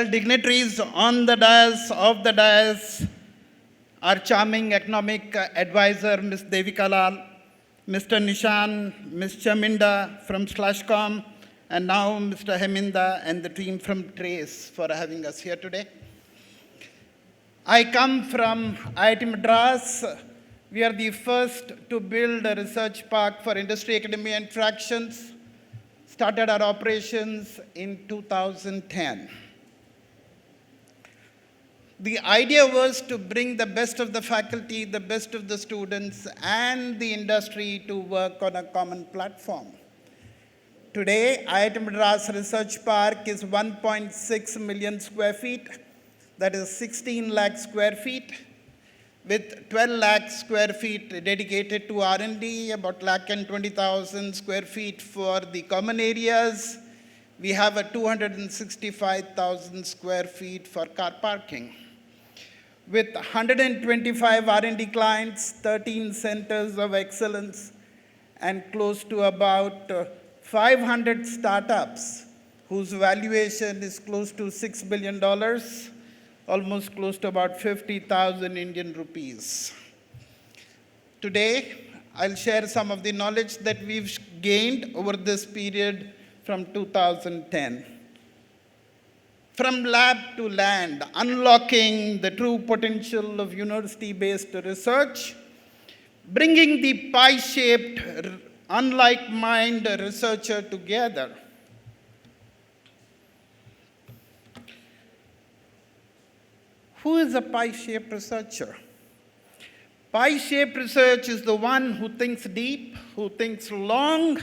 Well, dignitaries on the dais, off the dais, our charming economic advisor, Ms. Devika Lal, Mr. Nishan, Ms. Chaminda from Slashcom, and now Mr. Heminda and the team from Trace for having us here today. I come from IIT Madras. We are the first to build a research park for industry, academia interactions. Started our operations in 2010. The idea was to bring the best of the faculty, the best of the students, and the industry to work on a common platform. Today, IIT Madras Research Park is 1.6 million square feet. That is 16 lakh square feet, with 12 lakh square feet dedicated to R&D, about 1,20,000 square feet for the common areas. We have a 265,000 square feet for car parking. With 125 R&D clients, 13 centers of excellence, and close to about 500 startups whose valuation is close to $6 billion, almost close to about 50,000 Indian rupees. Today, I'll share some of the knowledge that we've gained over this period from 2010. From lab to land, unlocking the true potential of university-based research, bringing the pie-shaped, unlike-mind researcher together. Who is a pie-shaped researcher? Pie-shaped research is the one who thinks deep, who thinks long,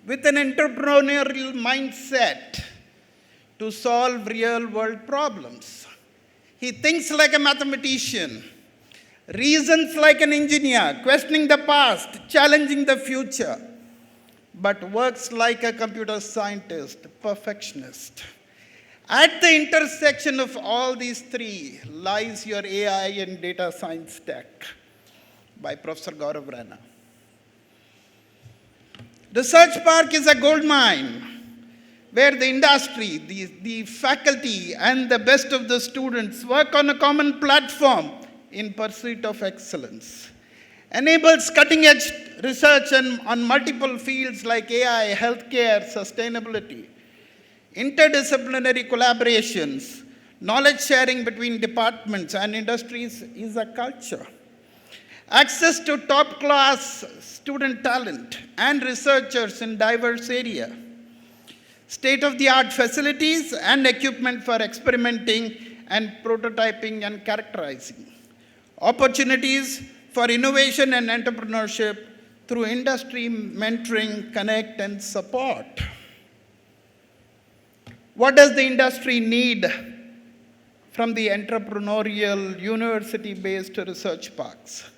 with an entrepreneurial mindset to solve real-world problems. He thinks like a mathematician, reasons like an engineer, questioning the past, challenging the future, but works like a computer scientist, perfectionist. At the intersection of all these three lies your AI and data science tech by Professor Gaurav Rana. Research Park is a gold mine where the industry, the faculty, and the best of the students work on a common platform in pursuit of excellence. Enables cutting-edge research on multiple fields like AI, healthcare, sustainability, interdisciplinary collaborations, knowledge sharing between departments and industries is a culture. Access to top-class student talent and researchers in diverse areas. State-of-the-art facilities and equipment for experimenting and prototyping and characterizing. Opportunities for innovation and entrepreneurship through industry mentoring, connect, and support. What does the industry need from the entrepreneurial university-based research parks?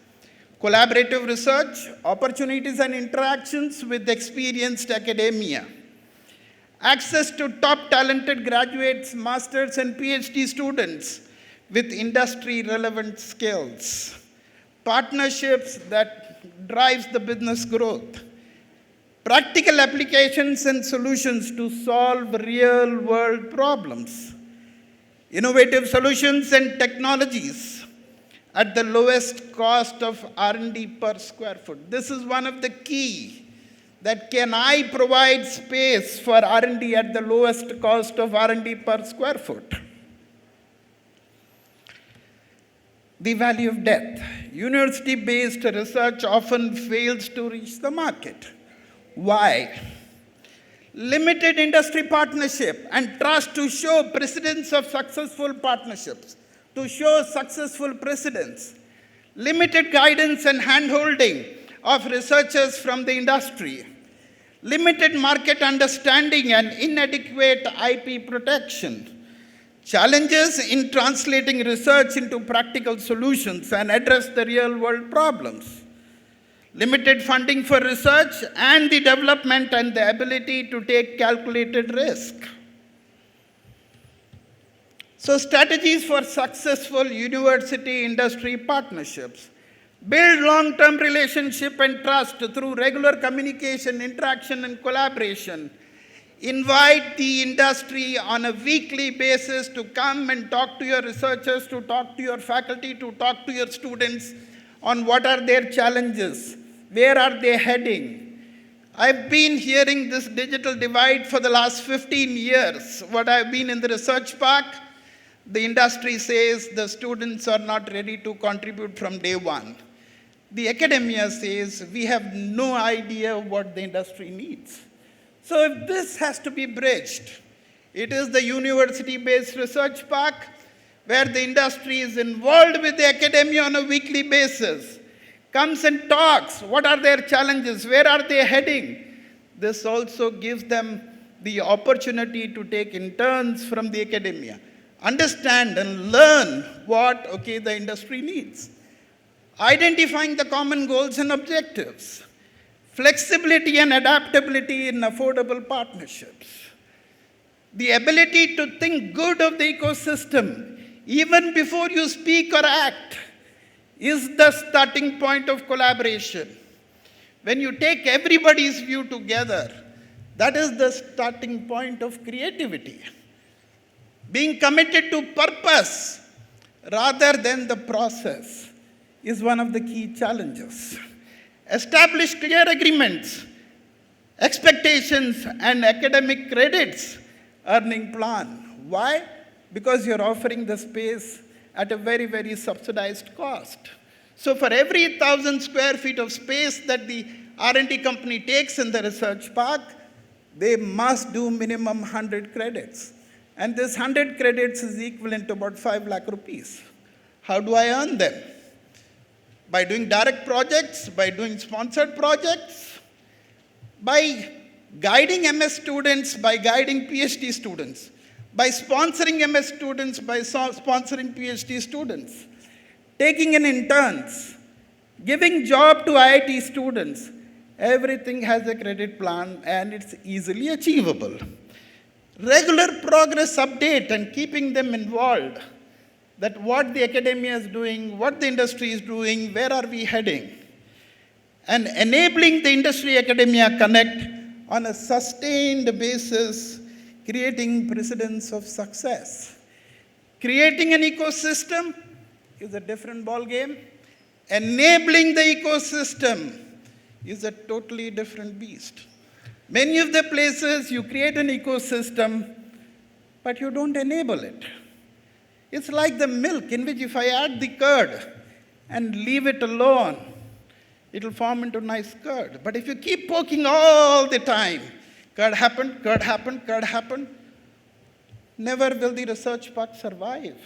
Collaborative research, opportunities and interactions with experienced academia. Access to top talented graduates, masters, and PhD students with industry-relevant skills. Partnerships that drives the business growth. Practical applications and solutions to solve real-world problems. Innovative solutions and technologies at the lowest cost of R&D per square foot. This is one of the key that can I provide space for R&D at the lowest cost of R&D per square foot. The value of depth. University-based research often fails to reach the market. Why? Limited industry partnership and trust to show precedents of successful partnerships, to show successful precedents. Limited guidance and hand-holding of researchers from the industry. limited market understanding and inadequate IP protection, challenges in translating research into practical solutions and address the real-world problems, limited funding for research and the development and the ability to take calculated risk. So strategies for successful university-industry partnerships. Build long-term relationship and trust through regular communication, interaction, and collaboration. Invite the industry on a weekly basis to come and talk to your researchers, to talk to your faculty, to talk to your students on what are their challenges, where are they heading. I've been hearing this digital divide for the last 15 years. What I've been in the research park, the industry says the students are not ready to contribute from day one. The academia says we have no idea what the industry needs. So if this has to be bridged, it is the university-based research park where the industry is involved with the academia on a weekly basis, comes and talks, what are their challenges, where are they heading. This also gives them the opportunity to take interns from the academia, understand and learn what the industry needs. Identifying the common goals and objectives, flexibility and adaptability in affordable partnerships, the ability to think good of the ecosystem even before you speak or act is the starting point of collaboration. When you take everybody's view together, that is the starting point of creativity. Being committed to purpose rather than the process is one of the key challenges. Establish clear agreements, expectations, and academic credits earning plan. Why? Because you're offering the space at a very, very subsidized cost. So for every 1,000 square feet of space that the R&D company takes in the research park, they must do minimum 100 credits. And this 100 credits is equivalent to about 5 lakh rupees. How do I earn them? By doing direct projects, by doing sponsored projects, by guiding MS students, by guiding PhD students, by sponsoring MS students, by sponsoring PhD students, taking in interns, giving job to IIT students. Everything has a credit plan and it's easily achievable. Regular progress update and keeping them involved, that what the academia is doing, what the industry is doing, where are we heading, and enabling the industry-academia connect on a sustained basis, creating precedents of success. Creating an ecosystem is a different ballgame. Enabling the ecosystem is a totally different beast. Many of the places you create an ecosystem, but you don't enable it. It's like the milk in which if I add the curd and leave it alone, it'll form into nice curd. But if you keep poking all the time, curd happened, curd happened, curd happened, never will the research park survive.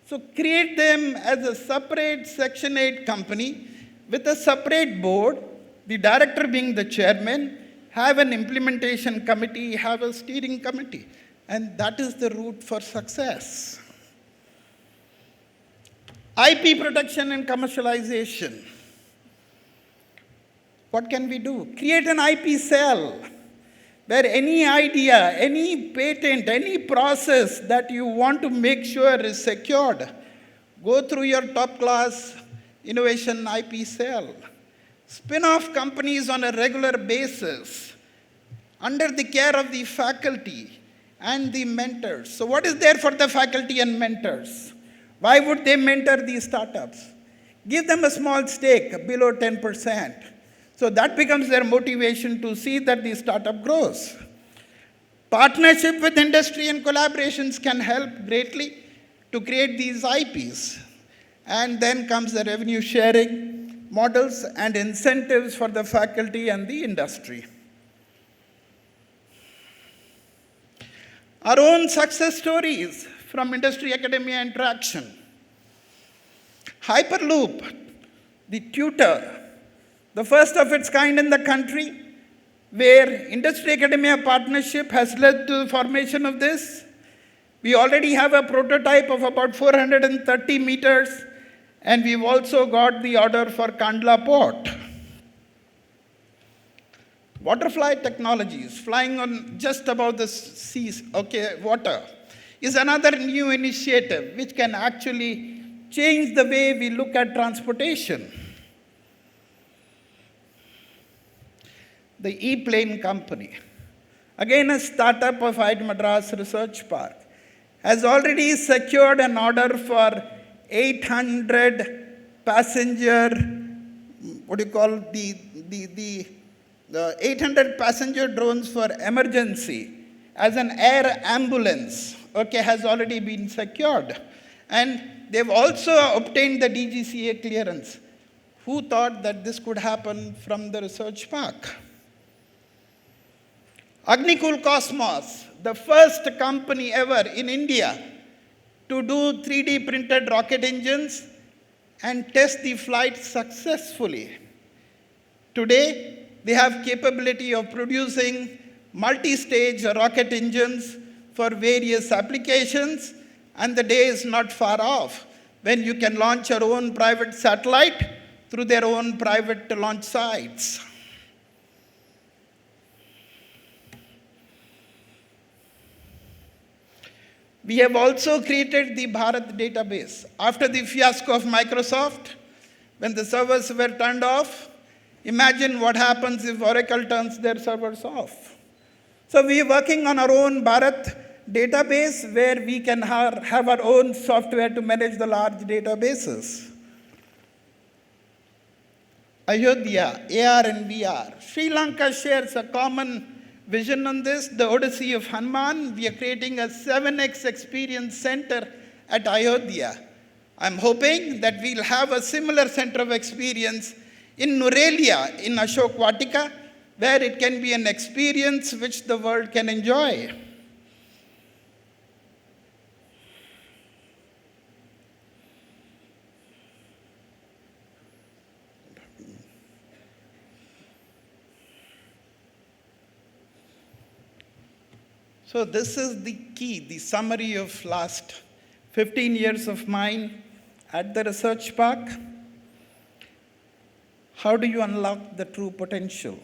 So create them as a separate Section 8 company with a separate board, the director being the chairman, have an implementation committee, have a steering committee. And that is the route for success. IP protection and commercialization. What can we do? Create an IP cell where any idea, any patent, any process that you want to make sure is secured, go through your top-class innovation IP cell. Spin-off companies on a regular basis under the care of the faculty and the mentors. So what is there for the faculty and mentors? Why would they mentor these startups? Give them a small stake below 10%. So that becomes their motivation to see that the startup grows. Partnership with industry and collaborations can help greatly to create these IPs. And then comes the revenue sharing models and incentives for the faculty and the industry. Our own success stories from industry-academia interaction. Hyperloop, the tutor, the first of its kind in the country, where industry-academia partnership has led to the formation of this. We already have a prototype of about 430 meters, and we've also got the order for Kandla Port. Waterfly technologies, flying on just above the seas, water, is another new initiative which can actually change the way we look at transportation. The E-Plane company, again a startup of IIT Madras Research Park, has already secured an order for 800 passenger, the 800 passenger drones for emergency as an air ambulance, has already been secured. And they've also obtained the DGCA clearance. Who thought that this could happen from the research park? Agnikul Cosmos, the first company ever in India to do 3D printed rocket engines and test the flight successfully. Today, they have capability of producing multi-stage rocket engines for various applications, and the day is not far off when you can launch your own private satellite through their own private launch sites. We have also created the Bharat database. After the fiasco of Microsoft, when the servers were turned off, imagine what happens if Oracle turns their servers off. So we are working on our own Bharat database where we can have our own software to manage the large databases. Ayodhya, AR and VR. Sri Lanka shares a common vision on this, the Odyssey of Hanuman. We are creating a 7x experience center at Ayodhya. I'm hoping that we'll have a similar center of experience in Nurelia, in Ashok Vatika, where it can be an experience which the world can enjoy. So this is the key, the summary of last 15 years of mine at the research park. How do you unlock the true potential?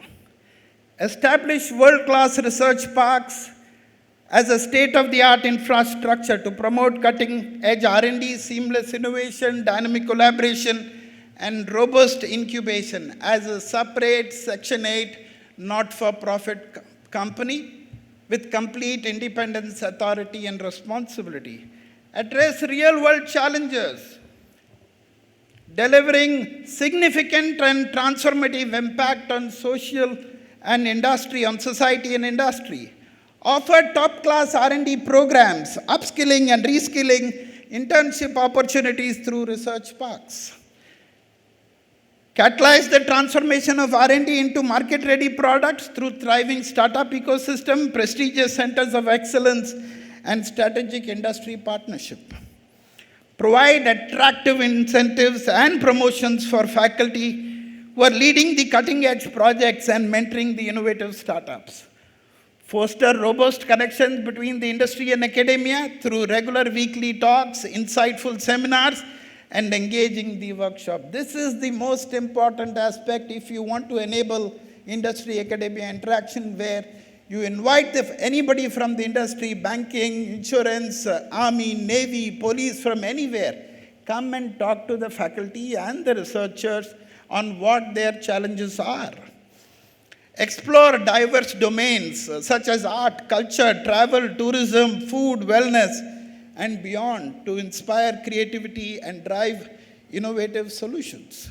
Establish world-class research parks as a state-of-the-art infrastructure to promote cutting-edge R&D, seamless innovation, dynamic collaboration, and robust incubation as a separate Section 8 not-for-profit company with complete independence, authority, and responsibility. Address real-world challenges, delivering significant and transformative impact on social and industry, on society and industry. Offer top-class R&D programs, upskilling and reskilling, internship opportunities through research parks. Catalyze the transformation of R&D into market-ready products through thriving startup ecosystem, prestigious centers of excellence, and strategic industry partnership. Provide attractive incentives and promotions for faculty who are leading the cutting-edge projects and mentoring the innovative startups. Foster robust connections between the industry and academia through regular weekly talks, insightful seminars, and engaging the workshop. This is the most important aspect if you want to enable industry-academia interaction, where you invite anybody from the industry, banking, insurance, army, navy, police, from anywhere, come and talk to the faculty and the researchers on what their challenges are. Explore diverse domains such as art, culture, travel, tourism, food, wellness, and beyond to inspire creativity and drive innovative solutions.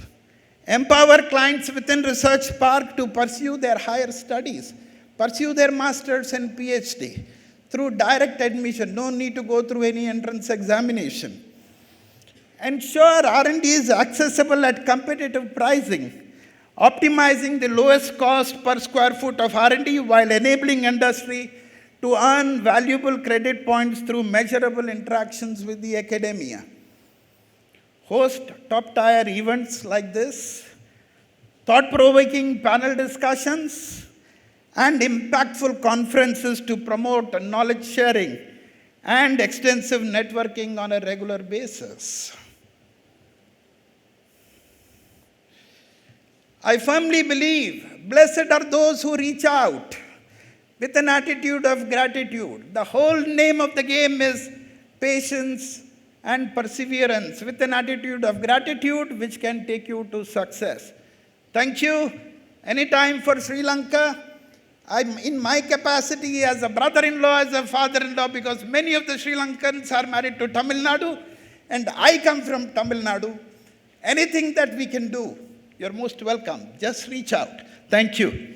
Empower clients within Research Park to pursue their higher studies, pursue their master's and PhD through direct admission, no need to go through any entrance examination. Ensure R&D is accessible at competitive pricing, optimizing the lowest cost per square foot of R&D while enabling industry to earn valuable credit points through measurable interactions with the academia. Host top-tier events like this, thought-provoking panel discussions, and impactful conferences to promote knowledge sharing and extensive networking on a regular basis. I firmly believe blessed are those who reach out with an attitude of gratitude. The whole name of the game is patience and perseverance with an attitude of gratitude which can take you to success. Thank you. Anytime for Sri Lanka. I'm in my capacity as a brother-in-law, as a father-in-law, because many of the Sri Lankans are married to Tamil Nadu, and I come from Tamil Nadu. Anything that we can do, you're most welcome. Just reach out. Thank you.